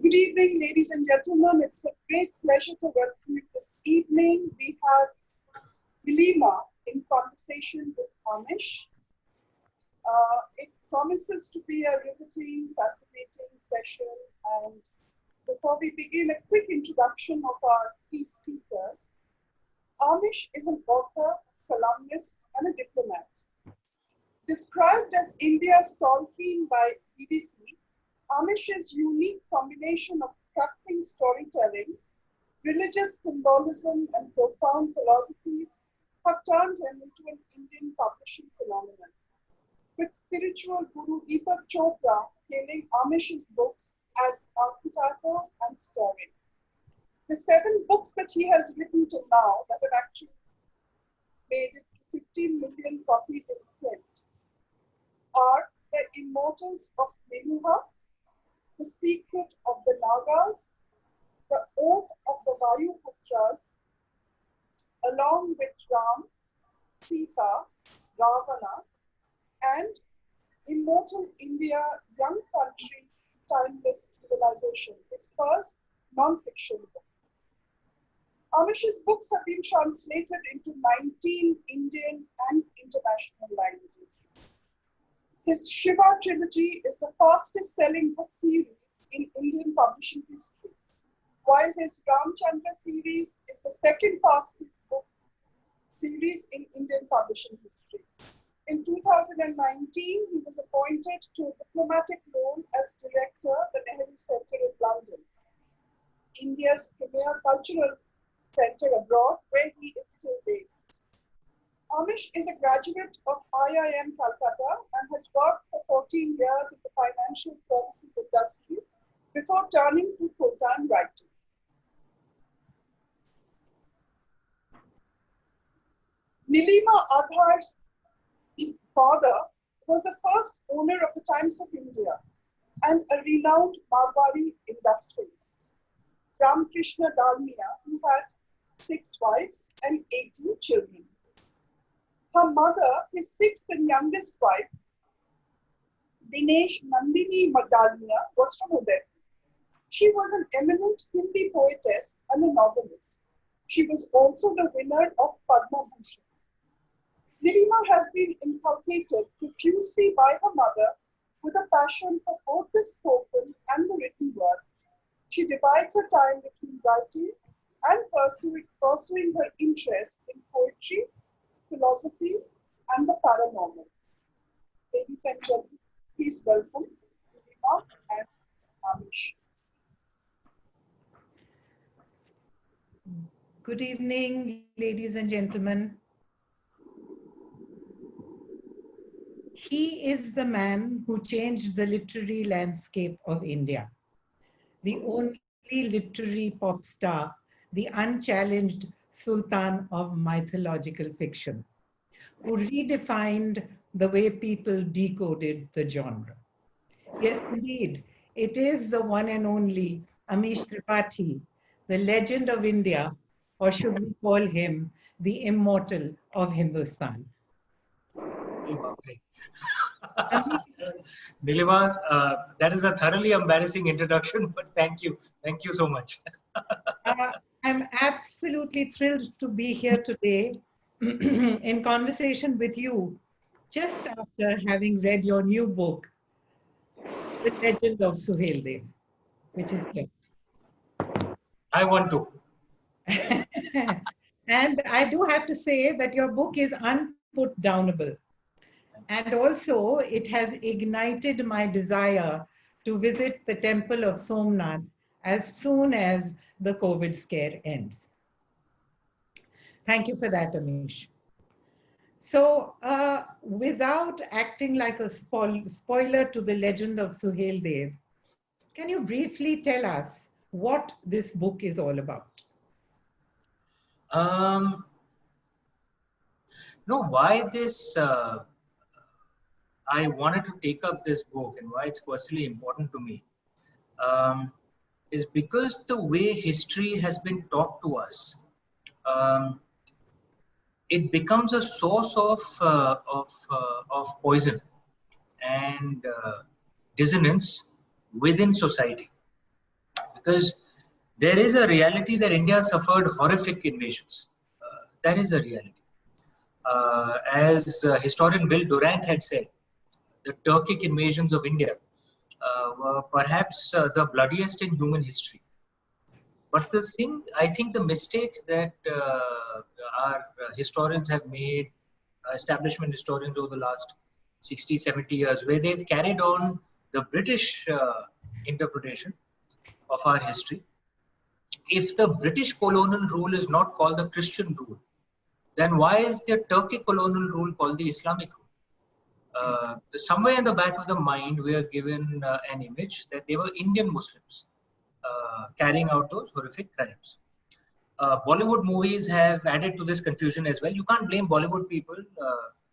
Good evening, ladies and gentlemen. It's a great pleasure to welcome you this evening. We have Nilima in conversation with Amish. It promises to be a riveting, fascinating session. And before we begin, a quick introduction of our key speakers. Amish is an author, columnist, and a diplomat. Described as India's Tolkien by BBC, Amish's unique combination of crackling storytelling, religious symbolism, and profound philosophies have turned him into an Indian publishing phenomenon. With spiritual guru Deepak Chopra hailing Amish's books as archetypal and stirring. The 7 books that he has written till now that have actually made it to 15 million copies in print are The Immortals of Menuha, The Secret of the Nagas, The Oath of the Vayuputras, along with Ram, Sita, Ravana, and Immortal India, Young Country, Timeless Civilization, his first non-fiction book. Amish's books have been translated into 19 Indian and international languages. His Shiva trilogy is the fastest selling book series in Indian publishing history, while his Ramchandra series is the second fastest book series in Indian publishing history. In 2019, he was appointed to a diplomatic role as director of the Nehru Centre in London, India's premier cultural centre abroad, where he is still based. Amish is a graduate of IIM Calcutta and has worked for 14 years in the financial services industry before turning to full-time writing. Nilima Adhar's father was the first owner of the Times of India and a renowned Marwari industrialist, Ramkrishna Dalmia, who had 6 wives and 18 children. Her mother, his 6th and youngest wife, Dinesh Nandini Dalmia, was from Udaipur. She was an eminent Hindi poetess and a novelist. She was also the winner of Padma Bhushan. Nilima has been inculcated profusely by her mother with a passion for both the spoken and the written word. She divides her time between writing and pursuing her interest in poetry, philosophy, and the paranormal. Ladies and gentlemen, please welcome Nilima and Amish. Good evening, ladies and gentlemen. He is the man who changed the literary landscape of India. The only literary pop star, the unchallenged sultan of mythological fiction, who redefined the way people decoded the genre. Yes, indeed, it is the one and only Amish Tripathi, the legend of India, or should we call him the immortal of Hindustan. Nilima, that is a thoroughly embarrassing introduction, but thank you. Thank you so much. I'm absolutely thrilled to be here today in conversation with you just after having read your new book, The Legend of Suheldev, which is great. I want to. And I do have to say that your book is unputdownable. And also, it has ignited my desire to visit the temple of Somnath as soon as the COVID scare ends. Thank you for that, Amish. So, without acting like a spoiler to the legend of Suheldev, can you briefly tell us what this book is all about? No, why this? I wanted to take up this book and why it's personally important to me is because the way history has been taught to us, it becomes a source of poison and dissonance within society. because there is a reality that India suffered horrific invasions. That is a reality. As historian Will Durant had said, the Turkic invasions of India were perhaps the bloodiest in human history. But the thing, I think the mistake that our historians have made, establishment historians over the last 60, 70 years, where they've carried on the British interpretation of our history. If the British colonial rule is not called the Christian rule, then why is the Turkic colonial rule called the Islamic rule? Somewhere in the back of the mind, we are given an image that they were Indian Muslims carrying out those horrific crimes. Bollywood movies have added to this confusion as well. You can't blame Bollywood people,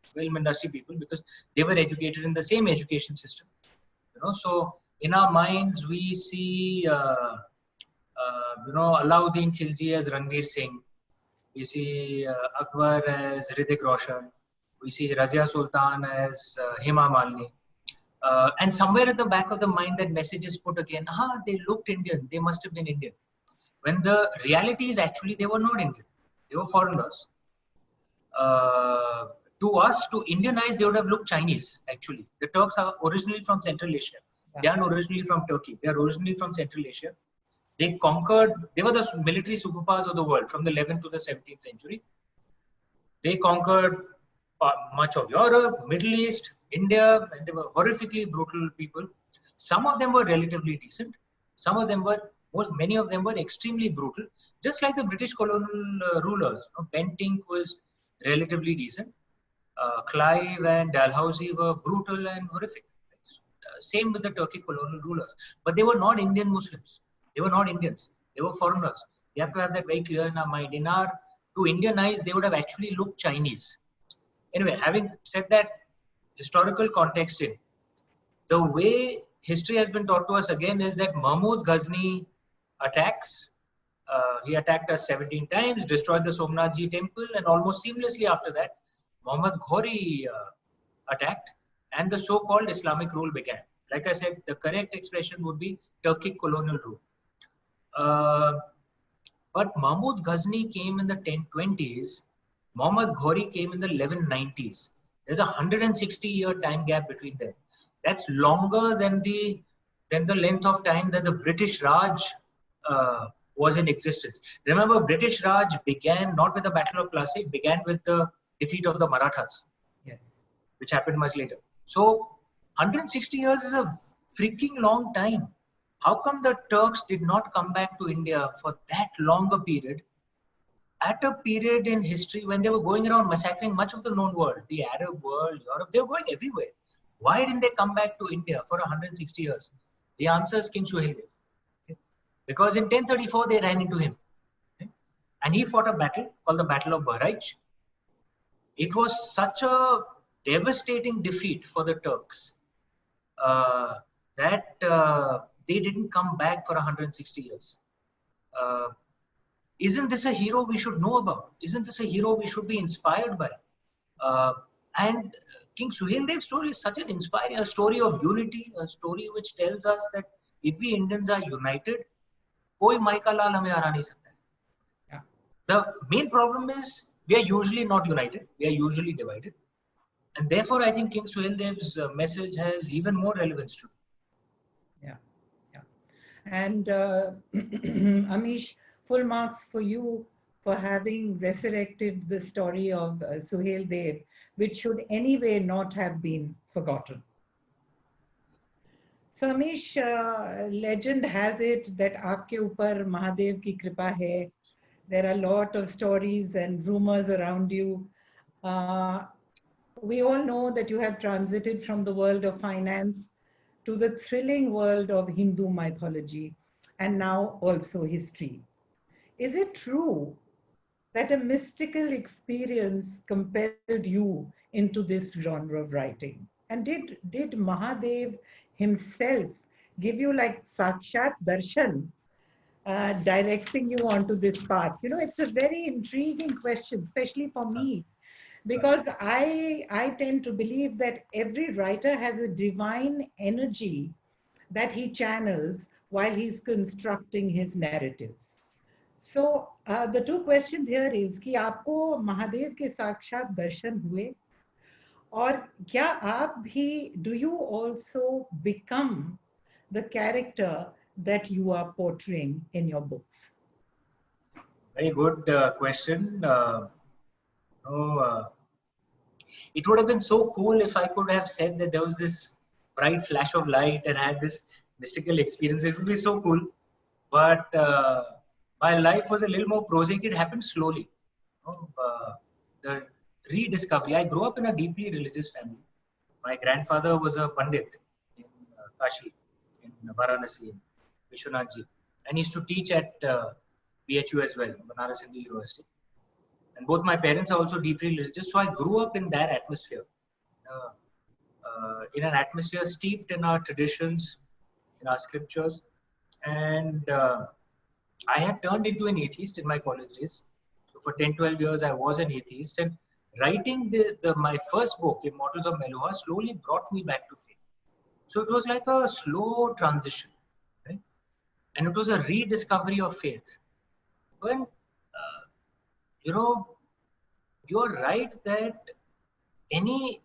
film industry people, because they were educated in the same education system. So in our minds, we see, Alauddin Khilji as Ranveer Singh. We see Akbar as Hrithik Roshan. We see Razia Sultan as Hema Malini. And somewhere at the back of the mind, that message is put again, they looked Indian, they must have been Indian. When the reality is actually they were not Indian, they were foreigners. To us, to Indianize, they would have looked Chinese, actually. The Turks are originally from Central Asia. They aren't originally from Turkey. They are originally from Central Asia. They conquered, they were the military superpowers of the world from the 11th to the 17th century. They conquered much of Europe, Middle East, India, and they were horrifically brutal people. Some of them were relatively decent. Some of them were, many of them were extremely brutal, just like the British colonial rulers. Bentinck was relatively decent. Clive and Dalhousie were brutal and horrific. Same with the Turkic colonial rulers. But they were not Indian Muslims. They were not Indians. They were foreigners. We have to have that very clear in our mind. To Indianize, they would have actually looked Chinese. Anyway, having said that historical context in, the way history has been taught to us again is that Mahmud Ghazni attacks. He attacked us 17 times, destroyed the Somnathji temple, and almost seamlessly after that, Muhammad Ghori attacked, and the so-called Islamic rule began. Like I said, the correct expression would be Turkic colonial rule. But Mahmud Ghazni came in the 1020s. Muhammad Ghori came in the 1190s. There's a 160-year time gap between them. That's longer than the length of time that the British Raj was in existence. Remember, British Raj began not with the Battle of Plassey, it began with the defeat of the Marathas, yes, which happened much later. So 160 years is a freaking long time. How come the Turks did not come back to India for that longer period, at a period in history when they were going around massacring much of the known world, the Arab world, Europe, they were going everywhere. Why didn't they come back to India for 160 years? The answer is King Suhaildev. Okay? Because in 1034, they ran into him. Okay? And he fought a battle called the Battle of Bahraich. It was such a devastating defeat for the Turks that they didn't come back for 160 years. Isn't this a hero we should know about? Isn't this a hero we should be inspired by? And King Suhaildev's story is such an inspiring, a story of unity, a story which tells us that if we Indians are united, koi Maika Lal hame hara nahi sakta. Yeah. The main problem is we are usually not united. We are usually divided. And therefore, I think King Suhaildev's message has even more relevance to it. Yeah, yeah. And Amish, full marks for you for having resurrected the story of Suhaildev, which should anyway not have been forgotten. So Amish, legend has it that aapke upar Mahadev ki kripa hai. There are a lot of stories and rumors around you. We all know that you have transited from the world of finance to the thrilling world of Hindu mythology and now also history. Is it true that a mystical experience compelled you into this genre of writing? And did Mahadev himself give you like Sakshat Darshan, directing you onto this path? You know, it's a very intriguing question, especially for me, because I tend to believe that every writer has a divine energy that he channels while he's constructing his narratives. So the two questions here is कि आपको महादेव के साक्षात दर्शन हुए, और क्या आप भी, do you also become the character that you are portraying in your books? Very good question. It would have been so cool if I could have said that there was this bright flash of light and I had this mystical experience. It would be so cool. But my life was a little more prosaic. It happened slowly. The rediscovery. I grew up in a deeply religious family. My grandfather was a Pandit in Kashi, in Varanasi, in Vishwanathji. And he used to teach at BHU as well, Banaras Hindu University. And both my parents are also deeply religious, so I grew up in that atmosphere, in an atmosphere steeped in our traditions, in our scriptures. And I had turned into an atheist in my college days. So for 10, 12 years, I was an atheist. And writing my first book, Immortals of Meluha, slowly brought me back to faith. So it was like a slow transition, right? And it was a rediscovery of faith. When you're right that any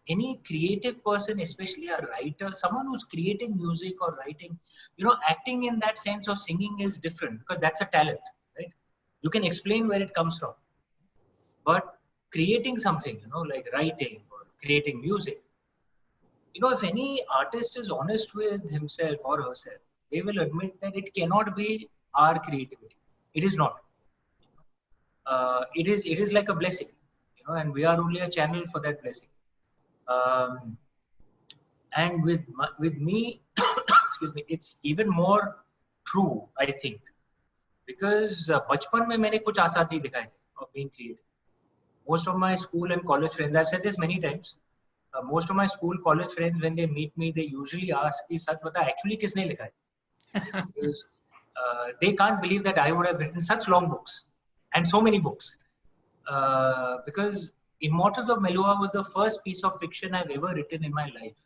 creative person, especially a writer, someone who's creating music or writing, acting in that sense of singing is different because that's a talent, right? You can explain where it comes from, but creating something, like writing or creating music, if any artist is honest with himself or herself, they will admit that it cannot be our creativity. It is not. It is like a blessing, and we are only a channel for that blessing. And with me, excuse me, it's even more true, I think, because bachpan mein maine kuch asar nahi dikhai of being creative. Most of my school and college friends, I've said this many times, most of my school college friends, when they meet me, they usually ask ki sach bata actually kisne likha hai? Because they can't believe that I would have written such long books and so many books, because Immortals of Meluha was the first piece of fiction I've ever written in my life.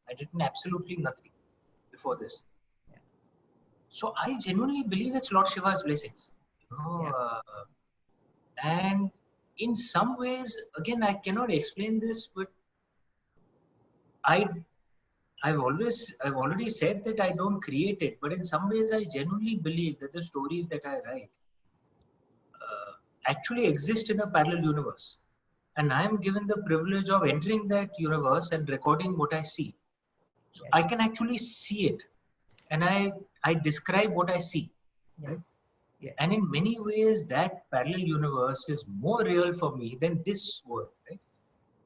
I'd written absolutely nothing before this. Yeah. So I genuinely believe it's Lord Shiva's blessings. And in some ways, again, I cannot explain this, but I've already said that I don't create it, but in some ways I genuinely believe that the stories that I write actually exist in a parallel universe. And I am given the privilege of entering that universe and recording what I see. So I can actually see it. And I describe what I see. Yes. Right? Yes. And in many ways, that parallel universe is more real for me than this world. Right?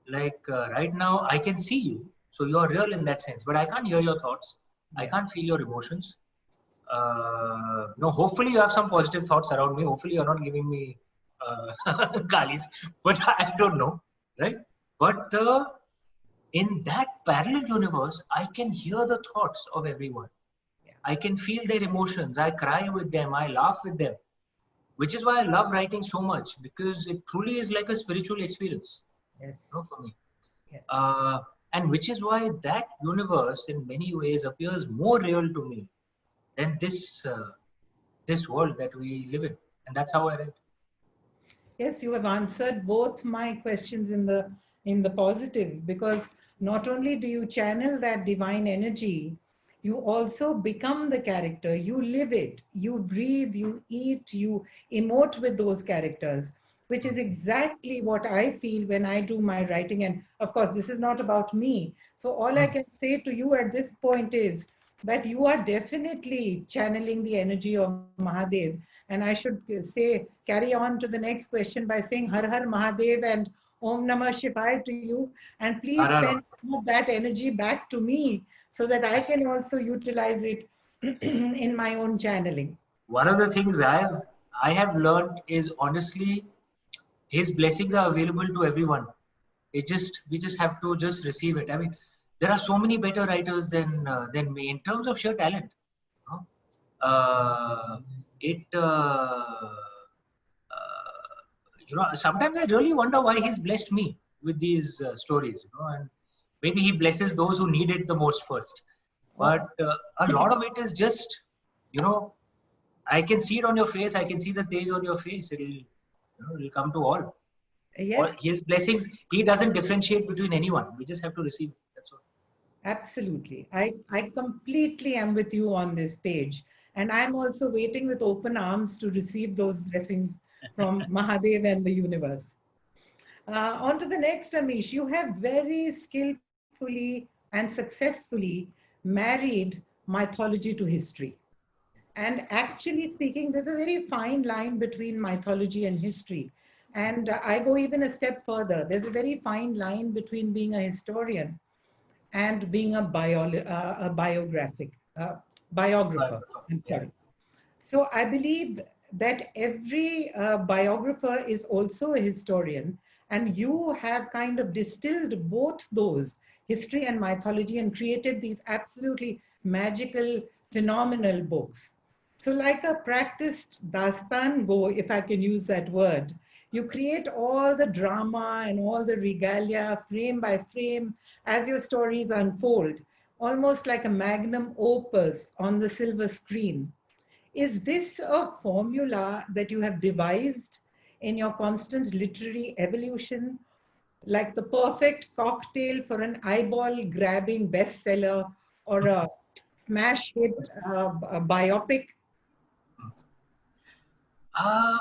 Like right now, I can see you. So you are real in that sense. But I can't hear your thoughts. I can't feel your emotions. Hopefully you have some positive thoughts around me. Hopefully you're not giving me galis, but I don't know, right? But in that parallel universe, I can hear the thoughts of everyone. Yeah. I can feel their emotions. I cry with them. I laugh with them, which is why I love writing so much, because it truly is like a spiritual experience. Yes. For me. Yeah. And which is why that universe in many ways appears more real to me than this world that we live in. And that's how I write. Yes, you have answered both my questions in the positive, because not only do you channel that divine energy, you also become the character. You live it, you breathe, you eat, you emote with those characters, which is exactly what I feel when I do my writing. And of course, this is not about me. So all I can say to you at this point is that you are definitely channeling the energy of Mahadev. And I should say, carry on to the next question by saying Har Har Mahadev and Om Namah Shivaya to you. And please send some of that energy back to me so that I can also utilize it in my own channeling. One of the things I have learned is, honestly, his blessings are available to everyone. We just have to just receive it. I mean, there are so many better writers than me in terms of sheer talent. Sometimes I really wonder why he's blessed me with these stories, and maybe he blesses those who need it the most first. But a lot of it is just you know, I can see it on your face. I can see the tej on your face. It'll come to all. All Yes, his blessings. He doesn't differentiate between anyone. We just have to receive it. That's all. absolutely. I completely am with you on this page. And I'm also waiting with open arms to receive those blessings from Mahadev and the universe. On to the next, Amish. You have very skillfully and successfully married mythology to history. And actually speaking, there's a very fine line between mythology and history. And I go even a step further. There's a very fine line between being a historian and being a biographer. I'm Yeah. sorry. So I believe that every biographer is also a historian, and you have kind of distilled both those, history and mythology, and created these absolutely magical, phenomenal books. So, like a practiced dastan go, if I can use that word, you create all the drama and all the regalia frame by frame as your stories unfold, almost like a magnum opus on the silver screen. Is this a formula that you have devised in your constant literary evolution, like the perfect cocktail for an eyeball grabbing bestseller or a smash hit biopic? Uh,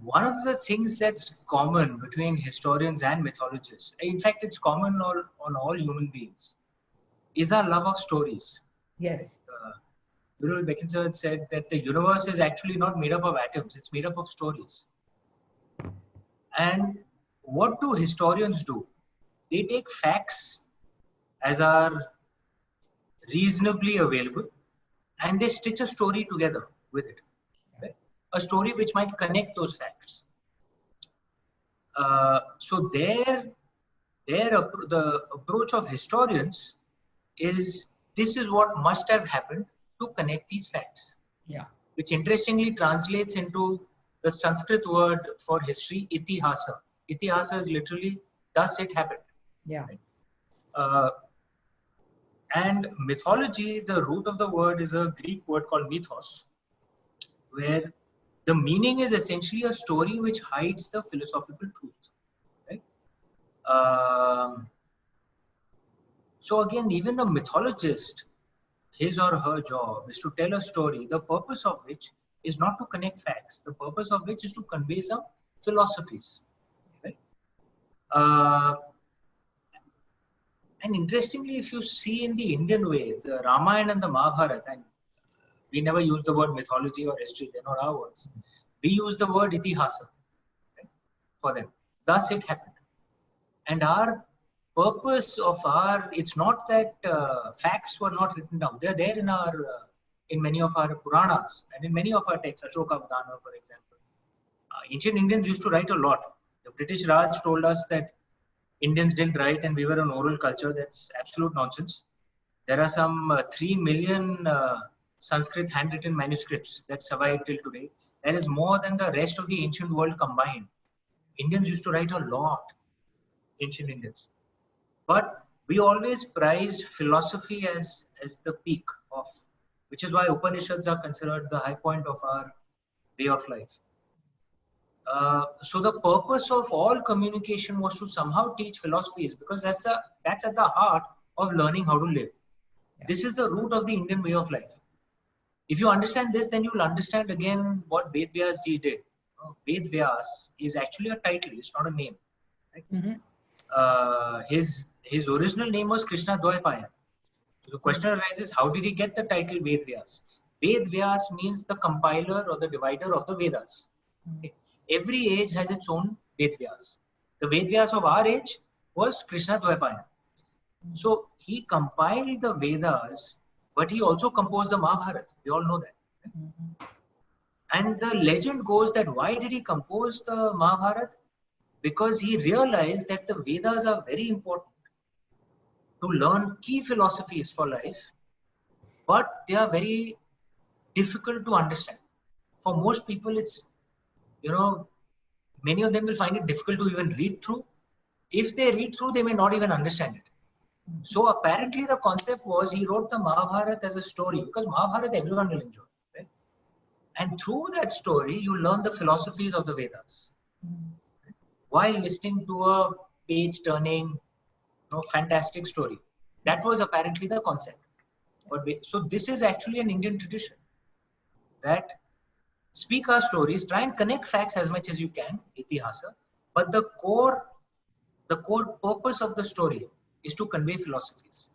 one of the things that's common between historians and mythologists, in fact, it's common on all human beings, is our love of stories. Yes. Guru Beckinsale said that the universe is actually not made up of atoms, it's made up of stories. And what do historians do? They take facts as are reasonably available and they stitch a story together with it. Right? A story which might connect those facts. So the approach of historians is this is what must have happened to connect these facts. Yeah. Which interestingly translates into the Sanskrit word for history, itihasa. Itihasa is literally thus it happened. Yeah. And mythology, the root of the word is a Greek word called mythos, where the meaning is essentially a story which hides the philosophical truth. Right? So again, even a mythologist, his or her job is to tell a story, the purpose of which is not to connect facts, the purpose of which is to convey some philosophies. Right? And interestingly, if you see in the Indian way, the Ramayana and the Mahabharata, and we never use the word mythology or history, they're not our words. We use the word itihasa, right, for them. Thus it happened. And our purpose of it's not that facts were not written down. They're there in many of our Puranas and in many of our texts, Ashokavadana, for example. Ancient Indians used to write a lot. The British Raj told us that Indians didn't write and we were an oral culture. That's absolute nonsense. There are some 3 million Sanskrit handwritten manuscripts that survive till today. That is more than the rest of the ancient world combined. Indians used to write a lot, ancient Indians. But we always prized philosophy as the peak of, which is why Upanishads are considered the high point of our way of life. So the purpose of all communication was to somehow teach philosophies, because that's at the heart of learning how to live. Yeah. This is the root of the Indian way of life. If you understand this, then you'll understand again what Ved Vyas ji did. Ved Vyas is actually a title; it's not a name. Right? Mm-hmm. His original name was Krishna Dwaipaya. So the question arises: how did he get the title Ved Vyas? Ved Vyas means the compiler or the divider of the Vedas. Okay. Every age has its own Ved Vyas. The Ved Vyas of our age was Krishna Dwaipaya. So he compiled the Vedas, but he also composed the Mahabharata. We all know that. Right? And the legend goes that why did he compose the Mahabharata? Because he realized that the Vedas are very important to learn key philosophies for life, but they are very difficult to understand. For most people, it's, many of them will find it difficult to even read through. If they read through, they may not even understand it. So apparently the concept was he wrote the Mahabharata as a story, because Mahabharata everyone will enjoy, right? And through that story, you learn the philosophies of the Vedas while listening to a page-turning, fantastic story. That was apparently the concept. So this is actually an Indian tradition that speak our stories, try and connect facts as much as you can, itihasa, but the core purpose of the story is to convey philosophies.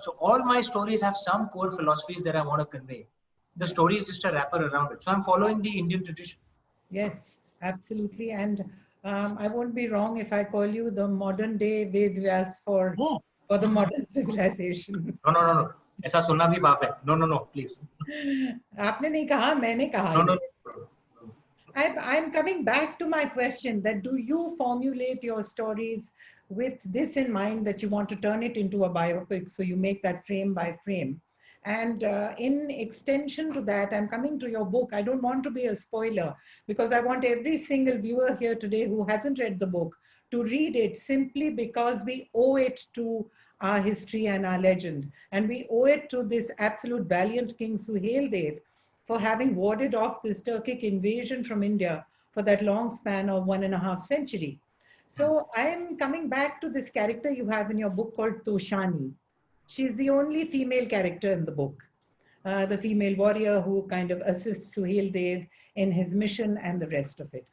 So all my stories have some core philosophies that I want to convey. The story is just a wrapper around it. So I'm following the Indian tradition. Yes, absolutely. And I won't be wrong if I call you the modern day Ved Vyas for the modern civilization. No. ऐसा सुनना भी पाप है. No, please. आपने नहीं कहा, मैंने कहा. No. I'm coming back to my question that do you formulate your stories with this in mind that you want to turn it into a biopic, so you make that frame by frame? And in extension to that, I'm coming to your book. I don't want to be a spoiler because I want every single viewer here today who hasn't read the book to read it, simply because we owe it to our history and our legend. And we owe it to this absolute valiant King Suhail Dev for having warded off this Turkic invasion from India for that long span of 1.5 centuries. So I am coming back to this character you have in your book called Toshani. She's the only female character in the book, the female warrior who kind of assists Suhail Dev in his mission and the rest of it.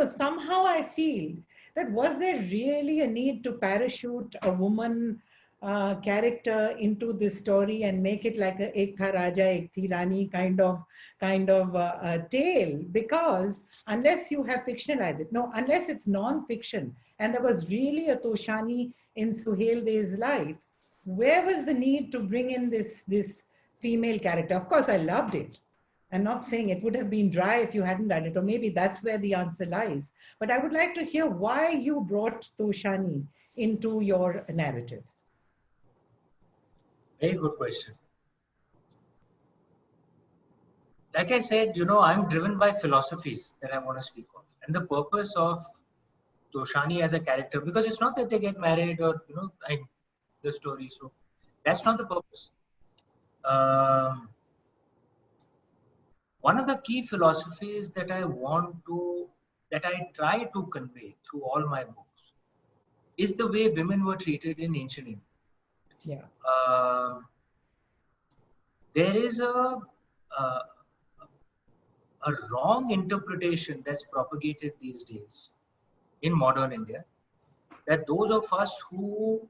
Somehow I feel that was there really a need to parachute a woman character into this story and make it like a Ek Tha Raja, Ek Thi Rani kind of tale? Because unless you have fictionalized it, no, unless it's non-fiction, and there was really a Toshani in Suhail Dev's life, where was the need to bring in this female character? Of course, I loved it. I'm not saying it would have been dry if you hadn't done it, or maybe that's where the answer lies. But I would like to hear why you brought Toshani into your narrative. Very good question. Like I said, I'm driven by philosophies that I want to speak of. And the purpose of Toshani as a character, because it's not that they get married or, the story. So that's not the purpose. One of the key philosophies that I try to convey through all my books is the way women were treated in ancient India. Yeah. There is a wrong interpretation that's propagated these days in modern India, that those of us who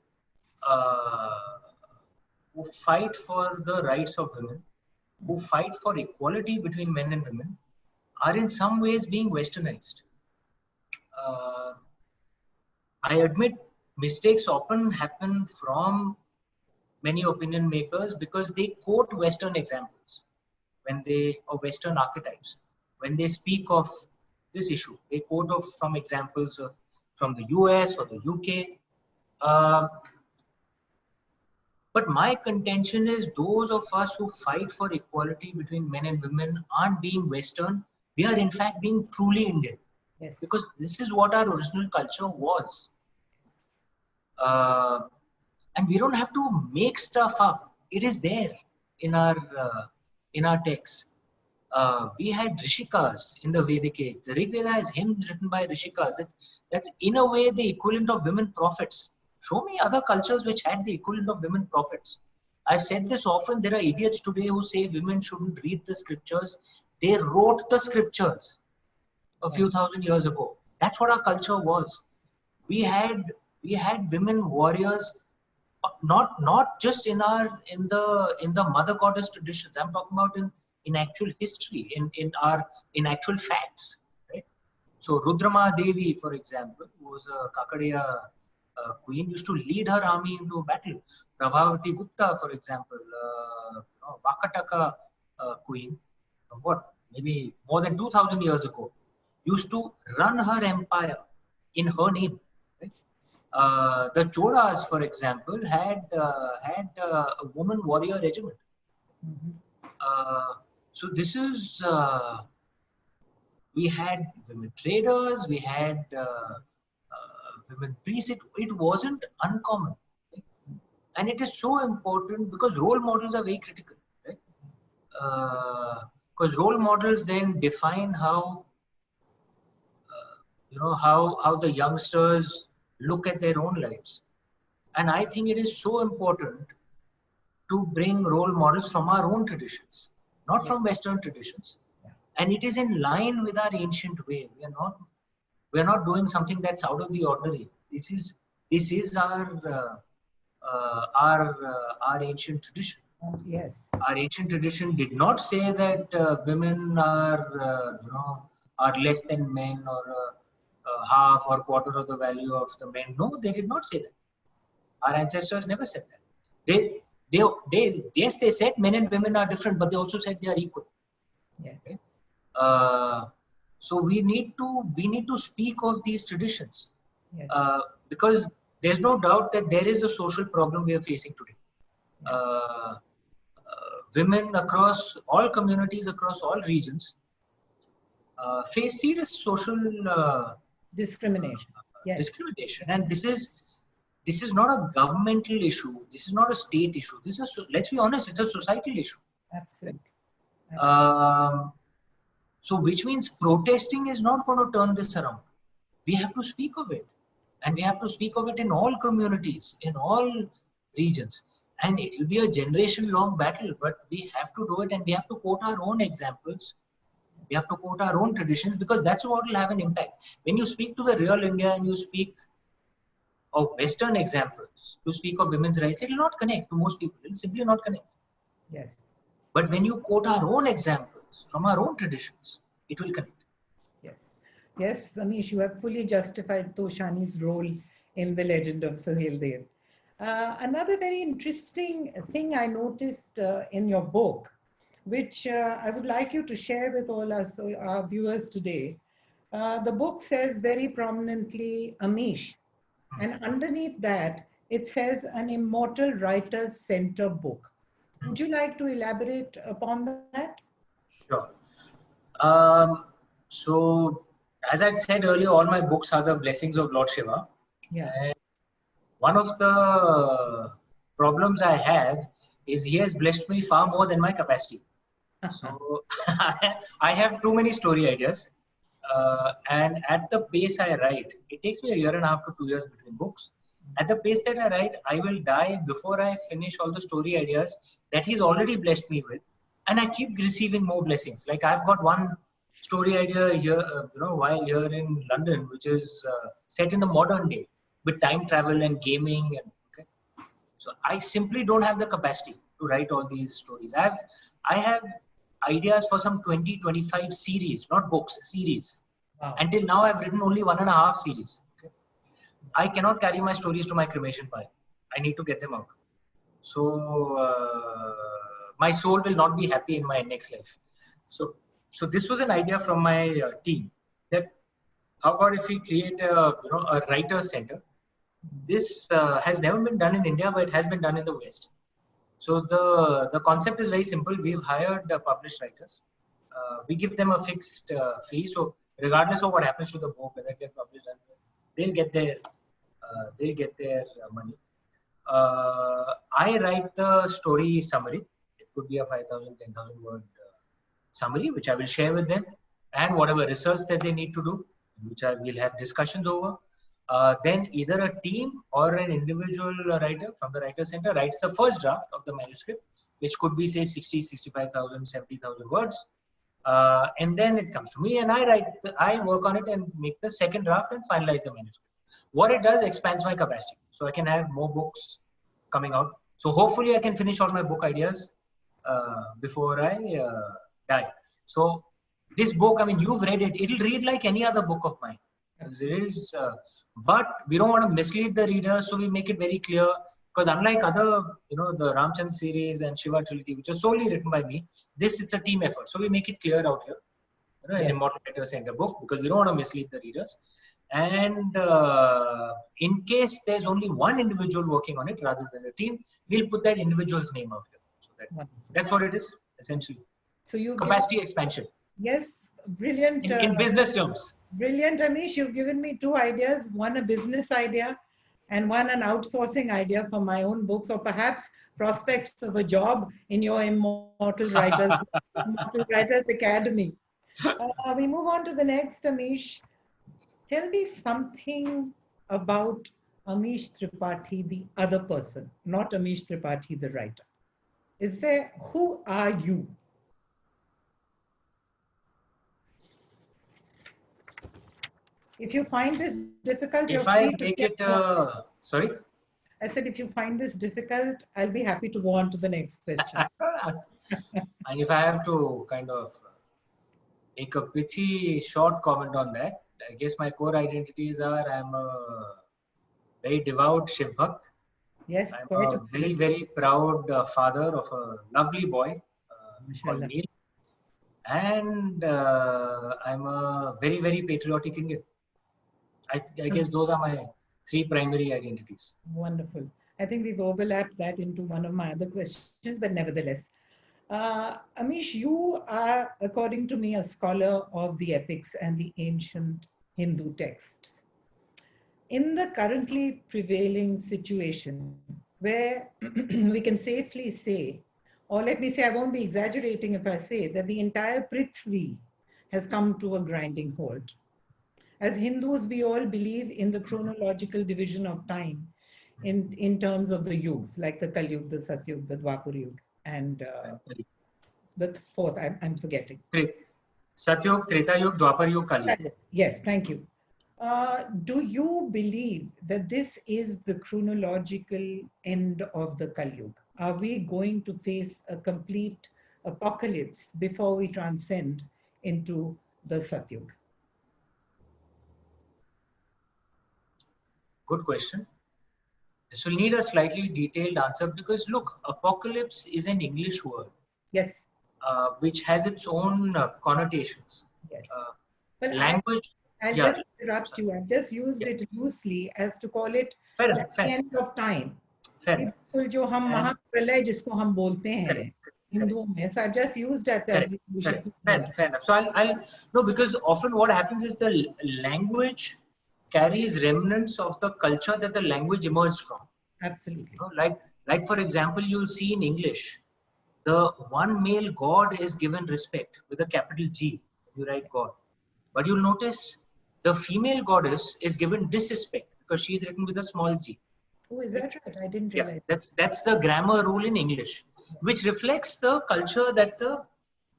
fight for the rights of women, who fight for equality between men and women, are in some ways being westernized. I admit mistakes often happen from many opinion makers because they quote Western examples or Western archetypes. When they speak of this issue, they quote from examples from the US or the UK. But my contention is those of us who fight for equality between men and women aren't being Western. We are in fact being truly Indian. Yes. Because this is what our original culture was. And we don't have to make stuff up. It is there in our texts. We had Rishikas in the Vedic age. The Rig Veda is hymns written by Rishikas. That's in a way the equivalent of women prophets. Show me other cultures which had the equivalent of women prophets. I've said this often. There are idiots today who say women shouldn't read the scriptures. They wrote the scriptures a few thousand years ago. That's what our culture was. We had women warriors, not just in the mother goddess traditions. I'm talking about in actual history, in actual facts, right? So Rudrama Devi, for example, who was a Kakadiya queen, used to lead her army into battle. Prabhavati Gupta, for example, Vakataka queen, maybe more than 2,000 years ago, used to run her empire in her name. Right? The Cholas, for example, had a woman warrior regiment. So this is we had women traders, we had women priests. It wasn't uncommon. Right? And it is so important because role models are very critical, right? Because role models then define how, how the youngsters look at their own lives. And I think it is so important to bring role models from our own traditions, not from Western traditions. And it is in line with our ancient way. We are not doing something that's out of the ordinary. This is our ancient tradition. Yes. Our ancient tradition did not say that women are less than men, or half or quarter of the value of the men. No, they did not say that. Our ancestors never said that. Yes, they said men and women are different, but they also said they are equal. Yes. Okay? So we need to speak of these traditions, Yes. because there's no doubt that there is a social problem we are facing today. Women across all communities, across all regions, face serious social Discrimination. Yes. discrimination, and this is not a governmental issue. This is not a state issue. Let's be honest, it's a societal issue. Absolutely. So which means protesting is not going to turn this around. We have to speak of it, and we have to speak of it in all communities, in all regions. And it will be a generation-long battle, but we have to do it, and we have to quote our own examples. We have to quote our own traditions, because that's what will have an impact. When you speak to the real India and you speak of Western examples, to speak of women's rights, it will not connect to most people. It will simply not connect. Yes. But when you quote our own examples from our own traditions, it will connect. Yes. Yes, Amish, you have fully justified Toshani's role in the legend of Sohail Dev. Another very interesting thing I noticed in your book, which I would like you to share with all our viewers today. The book says very prominently Amish, and underneath that it says an immortal writer's center book. Would you like to elaborate upon that? Sure. So, as I said earlier, all my books are the blessings of Lord Shiva. Yeah. And one of the problems I have is he has blessed me far more than my capacity. So I have too many story ideas, and at the pace I write, it takes me 1.5 to 2 years between books. At the pace that I write, I will die before I finish all the story ideas that he's already blessed me with, and I keep receiving more blessings. Like I've got one story idea here, while here in London, which is set in the modern day with time travel and gaming, and okay. So I simply don't have the capacity to write all these stories. I have ideas for some 20-25 series, not books, series. Wow. Until now, I've written only 1.5 series. Okay? I cannot carry my stories to my cremation pile. I need to get them out. So my soul will not be happy in my next life. So this was an idea from my team, that how about if we create a writer's center. This has never been done in India, but it has been done in the West. So the concept is very simple. We've hired published writers. We give them a fixed fee. So regardless of what happens to the book, whether it gets published, they'll get their money. I write the story summary. It could be a 5,000, 10,000 word summary, which I will share with them, and whatever research that they need to do, which I will have discussions over. Then either a team or an individual writer from the writer center writes the first draft of the manuscript, which could be say 60, 65,000, 70,000 words. And then it comes to me, and I work on it and make the second draft and finalize the manuscript. What it does expands my capacity, so I can have more books coming out. So hopefully I can finish all my book ideas before I die. So this book, I mean, you've read it. It'll read like any other book of mine. There is, but we don't want to mislead the reader, so we make it very clear. Because unlike other, the Ramchand series and Shiva trilogy, which are solely written by me, it's a team effort. So we make it clear out here, an Immortal Writer Center book, because we don't want to mislead the readers. And in case there's only one individual working on it rather than a team, we'll put that individual's name out here. So that's what it is, essentially. So you capacity expansion. Yes, brilliant. In business terms. Brilliant, Amish. You've given me two ideas. One, a business idea, and one an outsourcing idea for my own books, or perhaps prospects of a job in your Immortal Writers Academy. We move on to the next, Amish. Tell me something about Amish Tripathi, the other person, not Amish Tripathi, the writer. Who are you? If you find this difficult, you're If I free to make say it, sorry? I said, if you find this difficult, I'll be happy to go on to the next question. And if I have to kind of make a pithy short comment on that, I guess my core identities are I'm a very devout Shiv Bhakt. Yes, I'm quite a very, very proud father of a lovely boy called Mashallah. Neil. And I'm a very, very patriotic Indian. I guess those are my three primary identities. Wonderful. I think we've overlapped that into one of my other questions, but nevertheless. Amish, you are, according to me, a scholar of the epics and the ancient Hindu texts. In the currently prevailing situation, where we can safely say, or let me say, I won't be exaggerating if I say that the entire Prithvi has come to a grinding halt. As Hindus, we all believe in the chronological division of time in terms of the yugs, like the Kali Yuga, the Satyug, the Dwapar Yuga, and the fourth, I'm forgetting. Satyug, Treta Yuga, Dwapar Yuga, Kali Yuga. Yes, thank you. Do you believe that this is the chronological end of the Kali Yuga? Are we going to face a complete apocalypse before we transcend into the Satyug? Good question. This will need a slightly detailed answer because look, apocalypse is an English word. Yes. Which has its own connotations. Yes. Well, language. I'll just interrupt you. I've just used it loosely as to call it the end of time. Fair जो हम महाप्रलय जिसको हम बोलते हैं हिंदुओं में, so I've just used that as fair enough. So I'll no, because often what happens is the language carries remnants of the culture that the language emerged from. Absolutely. You know, like for example, you'll see in English, the one male god is given respect with a capital G. You write God, but you'll notice the female goddess is given disrespect because she is written with a small g. Oh, is that right? I didn't realize. Yeah, that's the grammar rule in English, which reflects the culture that the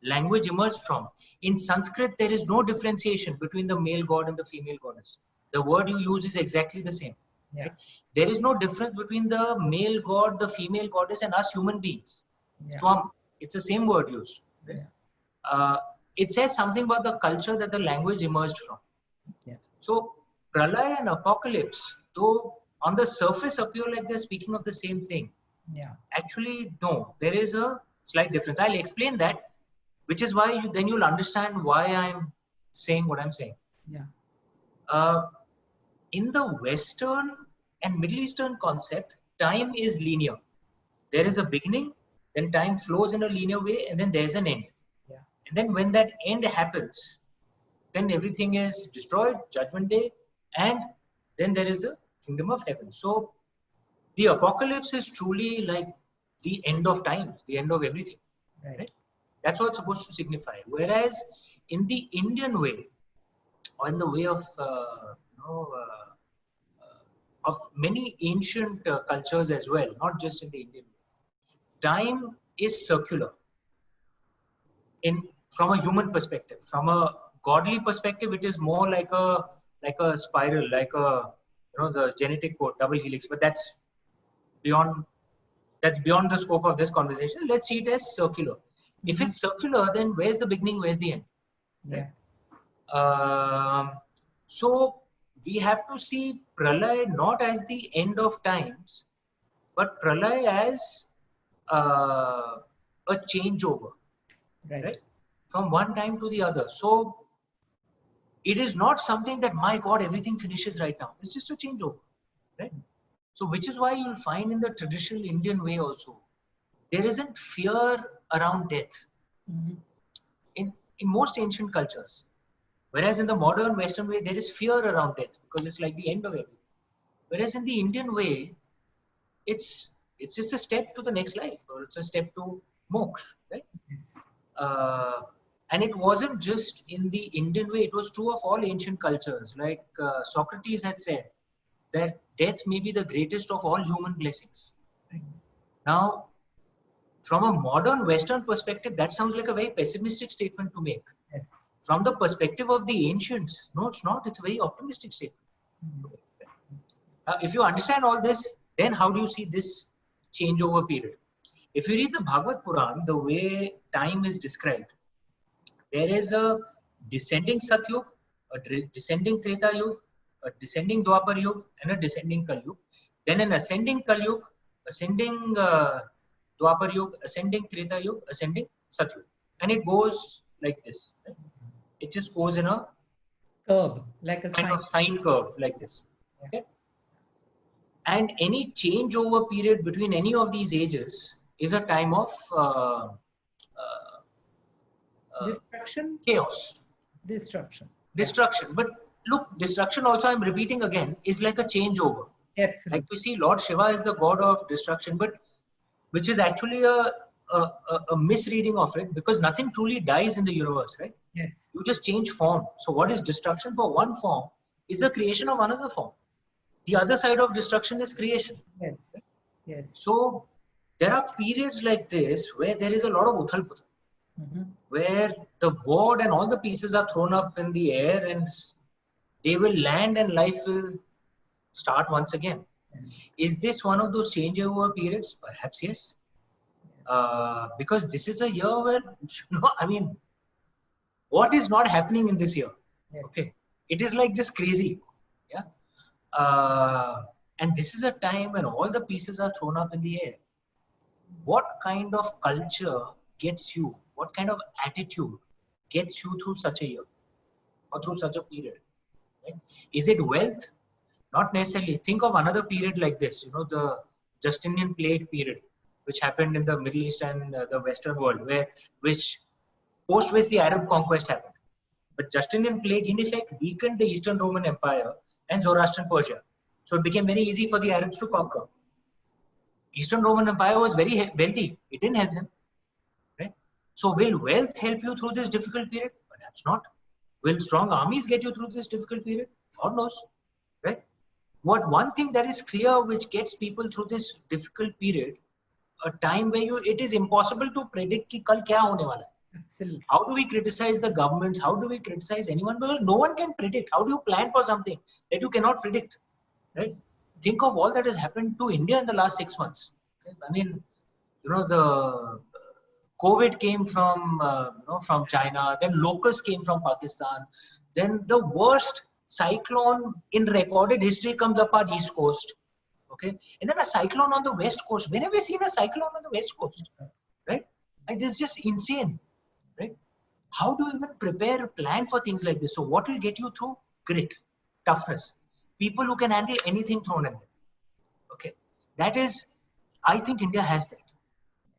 language emerged from. In Sanskrit, there is no differentiation between the male god and the female goddess. The word you use is exactly the same. Yeah. Right? There is no difference between the male god, the female goddess, and us human beings. Yeah. So, it's the same word used. Yeah. It says something about the culture that the language emerged from. Yeah. So, Pralaya and Apocalypse, though on the surface appear like they're speaking of the same thing. Yeah. Actually, no, there is a slight difference. I'll explain that, which is why then you'll understand why I'm saying what I'm saying. Yeah. In the Western and Middle Eastern concept, time is linear. There is a beginning, then time flows in a linear way, and then there's an end. Yeah. And then when that end happens, then everything is destroyed, Judgment Day, and then there is the Kingdom of Heaven. So the apocalypse is truly like the end of time, the end of everything. Right? That's what it's supposed to signify. Whereas in the Indian way, or in the way of many ancient cultures as well, not just in the Indian way, time is circular. From a human perspective, from a godly perspective, it is more like a spiral, like the genetic code, double helix. But that's beyond the scope of this conversation. Let's see it as circular. If it's circular, then where's the beginning? Where's the end? Yeah. So we have to see Pralay not as the end of times, but Pralay as a changeover, right? From one time to the other. So it is not something that, my God, everything finishes right now. It's just a changeover, right? So which is why you'll find in the traditional Indian way also, there isn't fear around death in most ancient cultures. Whereas in the modern Western way, there is fear around death because it's like the end of everything. Whereas in the Indian way, it's just a step to the next life, or it's a step to moksha, right? And it wasn't just in the Indian way, it was true of all ancient cultures. Like Socrates had said that death may be the greatest of all human blessings. Now, from a modern Western perspective, that sounds like a very pessimistic statement to make. Yes. From the perspective of the ancients, no, it's not. It's a very optimistic statement. If you understand all this, then how do you see this changeover period? If you read the Bhagavad Puran, the way time is described, there is a descending Satyug, a descending Treta Yug, a descending Dwapar Yug, and a descending Kal Yug. Then an ascending Kal Yug, ascending Dwapar Yug, ascending Treta Yug, ascending Satyug. And it goes like this. Right? It just goes in a Curve, like a kind of sine curve like this. Okay. And any changeover period between any of these ages is a time of destruction. chaos, destruction. But look, destruction also, I'm repeating again, is like a changeover. Absolutely. Like we see Lord Shiva is the god of destruction, but which is actually a misreading of it, because nothing truly dies in the universe, right? Yes. You just change form. So what is destruction for one form is the creation of another form. The other side of destruction is creation. Yes. Yes. So there are periods like this where there is a lot of uthal-puthal, where the board and all the pieces are thrown up in the air and they will land and life will start once again. Is this one of those changeover periods? Perhaps yes. Because this is a year where, I mean, what is not happening in this year? Yes. Okay. It is like just crazy. Yeah. And this is a time when all the pieces are thrown up in the air. What kind of culture gets you? What kind of attitude gets you through such a year or through such a period? Right? Is it wealth? Not necessarily. Think of another period like this, the Justinian plague period, which happened in the Middle East and the Western world, post which the Arab conquest happened. But Justinian plague, in effect, weakened the Eastern Roman Empire and Zoroastrian Persia. So it became very easy for the Arabs to conquer. Eastern Roman Empire was very wealthy. It didn't help them. Right? So will wealth help you through this difficult period? Perhaps not. Will strong armies get you through this difficult period? God knows. Right? One thing that is clear which gets people through this difficult period, a time where it is impossible to predict ki kal kya hone wala hai. Absolutely. How do we criticize the governments? How do we criticize anyone? Because no one can predict. How do you plan for something that you cannot predict? Right? Think of all that has happened to India in the last 6 months. Okay? I mean, the COVID came from China, then locusts came from Pakistan, then the worst cyclone in recorded history comes up our East Coast. Okay, and then a cyclone on the West Coast. When have we seen a cyclone on the West Coast? Right? And this is just insane. Right? How do you even prepare a plan for things like this? So what will get you through? Grit, toughness. People who can handle anything thrown at them. Okay, that is, I think India has that.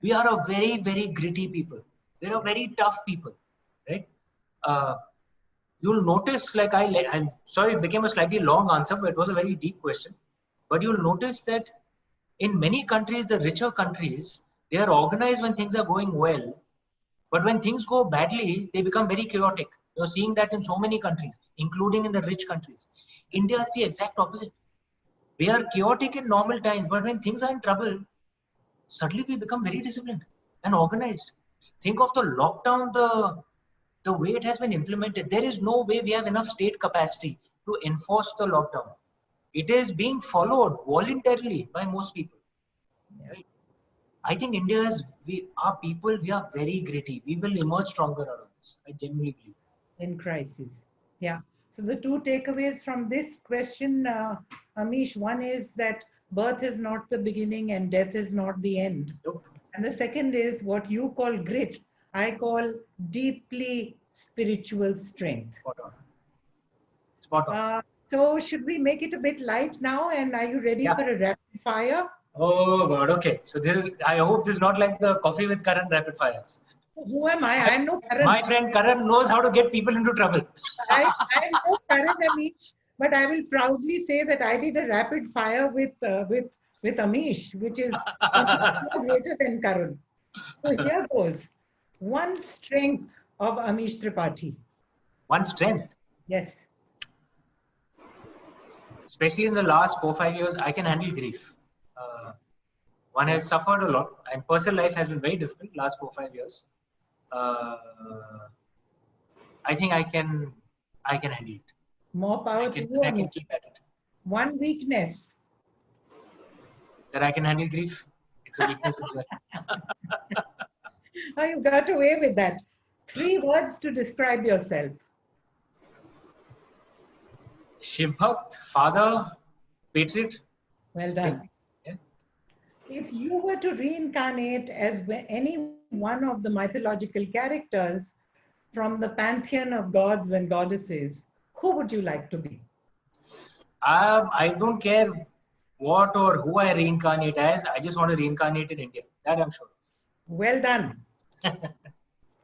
We are a very, very gritty people. We're a very tough people, right? You'll notice, like I'm sorry, it became a slightly long answer, but it was a very deep question. But you'll notice that in many countries, the richer countries, they are organized when things are going well. But when things go badly, they become very chaotic. You're seeing that in so many countries, including in the rich countries. India is the exact opposite. We are chaotic in normal times, but when things are in trouble, suddenly we become very disciplined and organized. Think of the lockdown, the way it has been implemented. There is no way we have enough state capacity to enforce the lockdown. It is being followed voluntarily by most people. Right? I think India is, we are very gritty. We will emerge stronger out of this. I genuinely believe. In crisis. Yeah. So the two takeaways from this question, Amish, one is that birth is not the beginning and death is not the end. Nope. And the second is what you call grit, I call deeply spiritual strength. Spot on. So should we make it a bit light now? And are you ready for a rapid fire? Oh God, okay. So I hope this is not like the coffee with Karan rapid fires. Who am I? I am no Karan. My friend Karan knows how to get people into trouble. I am no Karan, Amish. But I will proudly say that I did a rapid fire with Amish, which is far greater than Karun. So here goes. One strength of Amish Tripathi. One strength, Yes. especially in the last 4-5 years, I can handle grief. One has suffered a lot, and personal life has been very difficult last 4-5 years. I think I can handle it. More power to you, I can Amish. keep at it. One weakness. That I can handle grief. It's a weakness as well. Oh, you got away with that. 3 words to describe yourself. Shiv Bhakt, father, patriot. Well done. Yeah. If you were to reincarnate as any one of the mythological characters from the pantheon of gods and goddesses, who would you like to be? I don't care what or who I reincarnate as. I just want to reincarnate in India. That I'm sure of. Well done.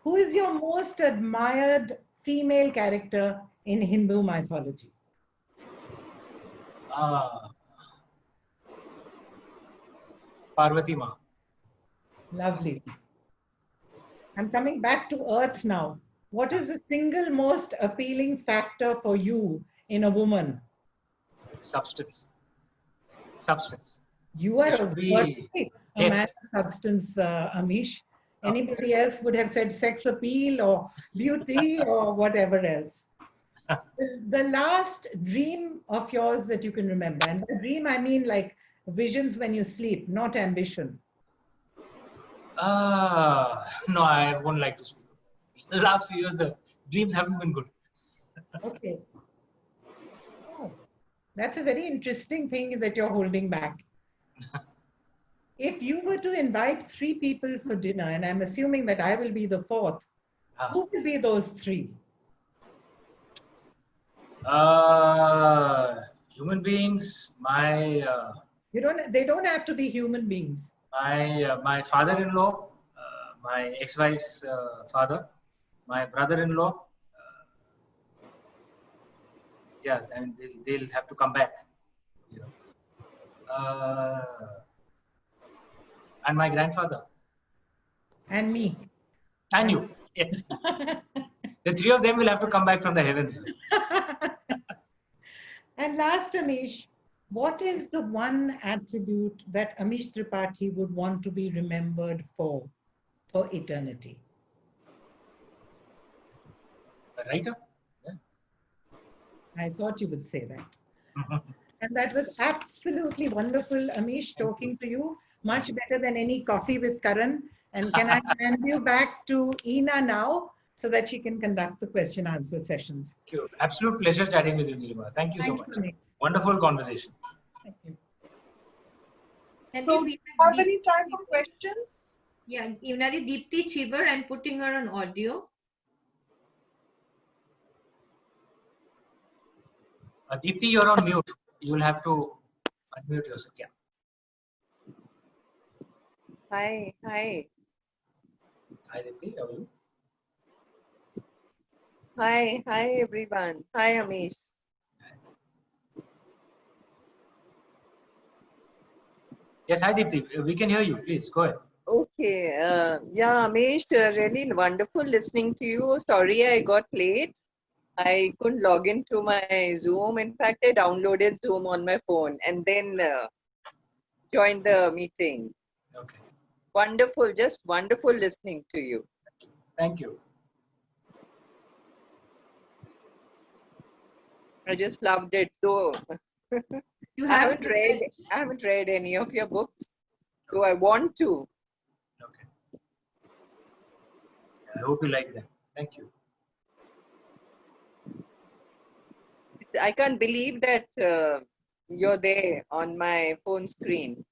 Who is your most admired female character in Hindu mythology? Parvati Ma. Lovely. I'm coming back to earth now. What is the single most appealing factor for you in a woman? Substance. You are It a should be man depth. of substance, Amish. Anybody else would have said sex appeal or beauty or whatever else. The last dream of yours that you can remember, and by dream I mean like visions when you sleep, not ambition. No, I won't like to speak. The last few years, the dreams haven't been good. Okay. Oh, that's a very interesting thing that you're holding back. If you were to invite 3 people for dinner, and I'm assuming that I will be the 4th, who will be those 3? Human beings, They don't have to be human beings. my father-in-law, my ex-wife's father, my brother-in-law. Yeah, and they'll have to come back. You know. And my grandfather. And me. And you. Yes. The 3 of them will have to come back from the heavens. And last, Amish, what is the one attribute that Amish Tripathi would want to be remembered for eternity? A writer? Yeah. I thought you would say that. And that was absolutely wonderful, Amish, talking to you. Much better than any coffee with Karan. And can I hand you back to Ina now so that she can conduct the question answer sessions? Thank you. Absolute pleasure chatting with you, Nilima. Thank you so much. Amish. Wonderful conversation. Thank you. So, do you have any time for questions? Yeah, Ivnari Deepti Chibar, I'm putting her on audio. Deepti, you're on mute. You'll have to unmute yourself. Yeah. Hi. Hi, Deepti. How are you? Hi, everyone. Hi, Amish. Yes, hi, Deepti. We can hear you. Please go ahead. Okay. Yeah, Amish, really wonderful listening to you. Sorry I got late. I couldn't log into my Zoom. In fact, I downloaded Zoom on my phone and then joined the meeting. Okay. Wonderful, just wonderful listening to you. Thank you. I just loved it. Though I haven't read any of your books, though I want to. Okay. I hope you like them. Thank you. I can't believe that you're there on my phone screen.